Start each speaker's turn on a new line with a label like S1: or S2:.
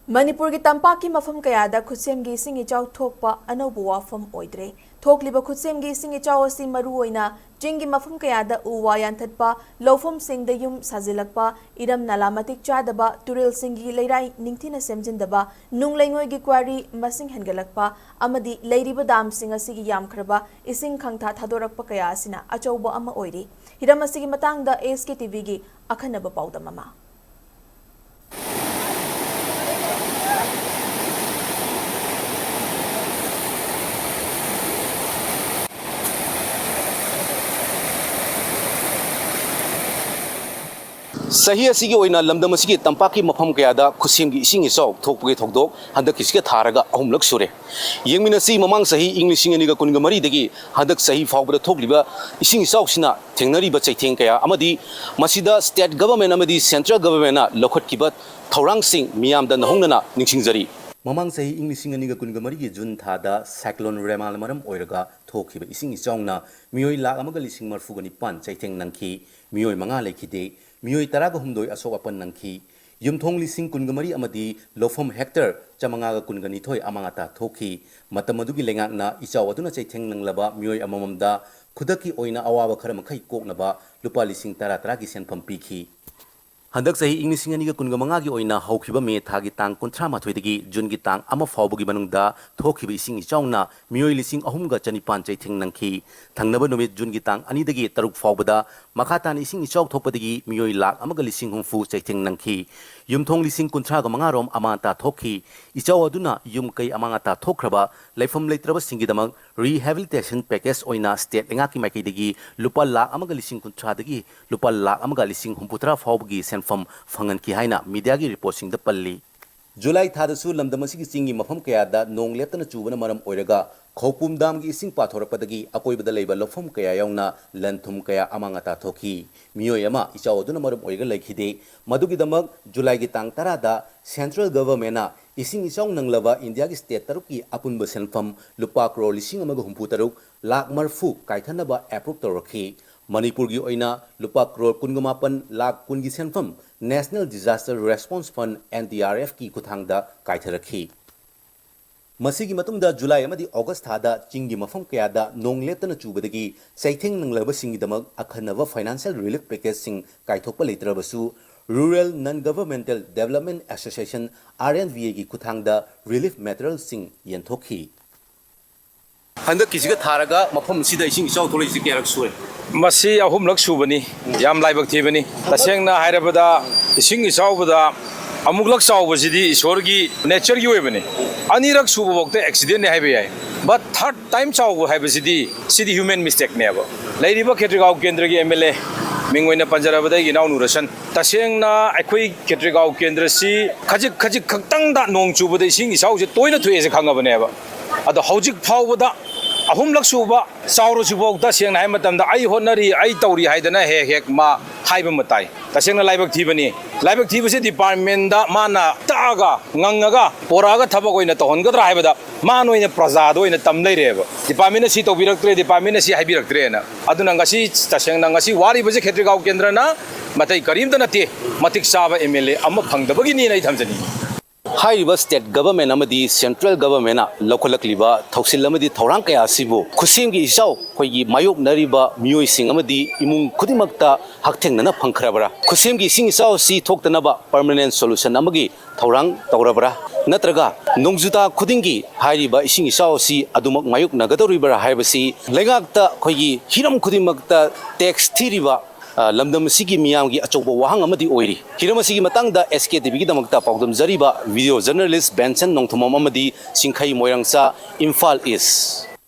S1: Manipur ki tampaki mafam kayada Khutsem gi ising ichaw thokpa anaubu wafam oidre. Thokliba Khutsem gi ising ichaw asi maru oina jingi mafam kayada uwa yanthatpa lawfam singda yum sajilakpa iram nalamatik chadaba turil singi leirai ningthina semjindaba nunglaingoi gi kwari masing hengalakpa amadi leiriba dam sing asigi yamkhraba ising khangtha thadorakpa kaya asina achauba ama oiri. Hiram asigi matangda SKTV gi akhanaba paudamama.
S2: Sahi asigi oina lamdam asigi tampaki mafam kayada Khutsem gi ising ichaw thokpagi thokdok handak kisga tharaga ahumlak sure yengmina si mamang sahi English aniga kunga mari dagi handak sahi fawbada thokliba ising ichaw sina thengnari ba chaitheng kaya amadi masida state government amadi central government na lokhatkiba thorang sing Meeyam da nahongnana ningsingjari mamang sahi English aniga kunga mari gi June thada cyclone Remal maram oiraga thokhiba ising ichawna mioi lak amaga lising marfugani pan chaitheng nangki mioi manga lekhide Mioi taraga humdoi asok apan nangki yumthong lising kungamari amadi lofam hector chamangaga kungani thoi amangata thoki matamadugi lengakna ichaw aduna chaitheng nanglaba mioi amamamda khudaki oina awaba khara makhai koknaba lupa lising tara gi senpham pikhi handak sahi English aniga kungamanga gi oina hawkhiba me thagi tang 38 dagi June gi tang ama fawbugi manungda thokhiba ising ichawna mioi lising ahumga chanipan chaitheng nangki thangnaba numit June gi tang ani dagi taruk fawbada makatan ising ichaw thokpadagi mioi lak amaga lising humfu chaitheng nangki yumthong lising 35 rom amata thokhi ichaw aduna yum kai amangata thokraba laifam leitraba singidamak rehabilitation package oina state engaki maiki dagi lupa lak amaga lising 30 dagi lupa lak amaga lising humputra fawbugi senfam fangan ki haina media gi report sing da palli July thadasu lamdamasi gi singi mafam kayada nong leptana chubana maram oiraga khopum dam gi ising pathorapadagi akoibada leiba lofam kaya yauna lanthum kaya amangata thoki mioi ama ichaw aduna maram oiga leikhide madugi damak July gi tang 10 da central government na ising ichaw nanglaba India gi state taruki apunba senfam lupa crore lising amaga humpu taruk lak marfu kaithanaba approve torokhi Manipur gi oina lupa crore 18 lakh kun gi senfam National Disaster Response Fund NDRF ki kuthangda kaitharakhi Masigi matungda July amadi August thada chingi mafam kayada nong leptana chubadagi chaitheng nanglaba singidamak akhanaba financial relief package sing kaithokpa leitrabasu Rural Non-Governmental Development Association RNVA ki kuthangda relief material sing yenthokhi handak kisiga tharaga mafam sida ising ichaw tholai sikyarak sure
S3: Masi ahum lak subani yam laibak thibani tasengna hairabada ising isawbada amuk lak sawbasidi isorgi nature gi webani anirak suba bokte accident ne haibe yai but third time sawbu haibasidi sidi human mistake ne aba lairiba khetrigaw kendra gi MLA mingoina panjarabada gi naw nurasan tasengna akhoi khetrigaw kendra si khajik khaktang da nong chubada ising isawje toina thuese khangabane aba ado hojik phawbada ahum lak suba sauro subok da seng nai matam da ai honari ai tauri haidana hek ma haiba matai tasengna laibak thibani laibak thibase department da mana taga ngangaga poraga thabak oina tohongadra haibada manoina praja doina tam leireba department si tobiraktre department si haibiraktre na aduna ngasi tasengna ngasi wari baje khetrigaw kendra na matai karim da nate matik saba MLA amma phangdabagi ni nai thamjani
S2: High state government amadi central government na lokalakliba thausil amadi thorang kaya sibu Khutsem gi isaw khoigi Maiyoknare ba mioi sing amadi imung khudimakta hakthengna phangkhrabara Khutsem gi sing isaw si thoktana ba permanent solution amagi thorang tawrabara natraga nongjuta khudingi hairiba ising isaw si adumak Maiyoknagadoribara haibasi lengakta khoigi hiram khudimakta tax thiriba lamdam sigi Meeyam gi achouba wahang amadi oiri hiram sigi matangda SKTV gi damakta paudam jariba video journalist Benson nongthomam amadi singkhai moirangsa Imphal is